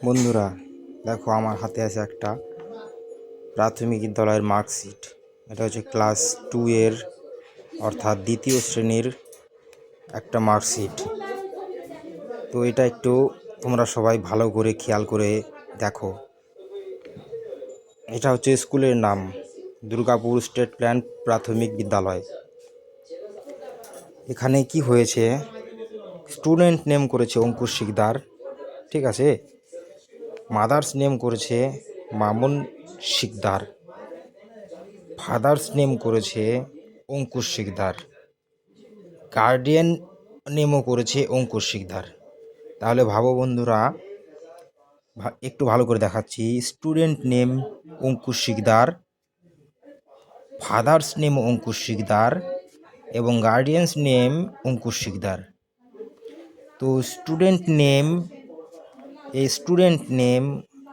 বন্ধুরা, দেখো আমার হাতে আছে একটা প্রাথমিক বিদ্যালয়ের মার্কশিট। এটা হচ্ছে ক্লাস 2 এর অর্থাৎ দ্বিতীয় শ্রেণীর একটা মার্কশিট। তো এটা একটু তোমরা সবাই ভালো করে খেয়াল করে দেখো। এটা হচ্ছে স্কুলের নাম দুর্গাপুর স্টেট প্ল্যান প্রাথমিক বিদ্যালয়। এখানে কি হয়েছে, স্টুডেন্ট নেম করেছে অঙ্কুশ শিকদার, ঠিক আছে। মাদার্স নেম করেছে মামুন শিকদার, ফাদার্স নেম করেছে অঙ্কুশ শিকদার, গার্ডিয়ান নেমও করেছে অঙ্কুশ শিকদার। তাহলে ভাবো বন্ধুরা, একটু ভালো করে দেখাচ্ছি। Student name Ankush Sikdar, father's name Ankush Sikdar এবং গার্ডিয়ানস নেম অঙ্কুশ শিকদার। তো স্টুডেন্ট নেম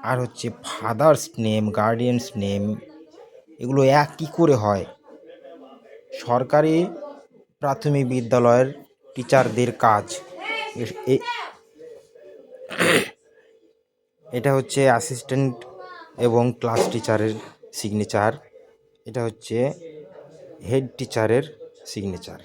আর হচ্ছে ফাদার্স নেম, গার্ডিয়ানস নেম, এগুলো এক কী করে হয়? সরকারি প্রাথমিক বিদ্যালয়ের টিচারদের কাজ। এটা হচ্ছে অ্যাসিস্ট্যান্ট এবং ক্লাস টিচারের সিগনেচার, এটা হচ্ছে হেড টিচারের সিগনেচার।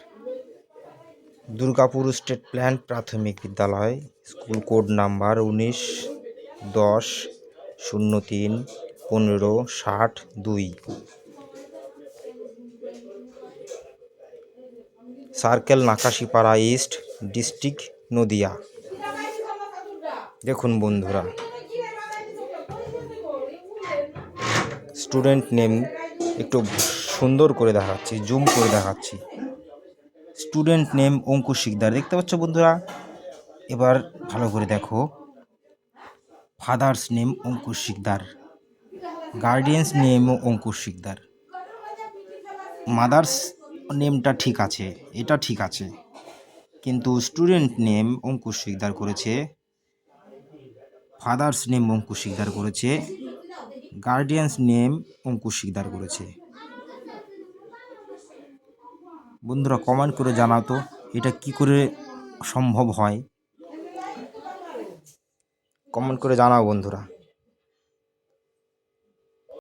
দুর্গাপুর স্টেট প্ল্যান প্রাথমিক বিদ্যালয়, school code number 19-10-03-15-60-2, circle Nakashipara east, district Nadia. দেখুন বন্ধুরা, স্টুডেন্ট নেম একটু সুন্দর করে দেখাচ্ছি, জুম করে দেখাচ্ছি। স্টুডেন্ট নেম অঙ্কুশ শিকদার, দেখতে পাচ্ছ বন্ধুরা? এবার ভালো করে দেখো, father's name Ankush Sikdar, guardian's name Ankush Sikdar, mother's নেমটা ঠিক আছে, এটা ঠিক আছে, কিন্তু স্টুডেন্ট নেম অঙ্কুশ শিকদার করেছে, ফাদার্স নেম অঙ্কুশ শিকদার করেছে, গার্ডিয়ানস নেম অঙ্কুশ শিকদার করেছে। বন্ধুরা কমেন্ট করে জানাও তো এটা কি করে সম্ভব হয়, কমেন্ট করে জানাও বন্ধুরা।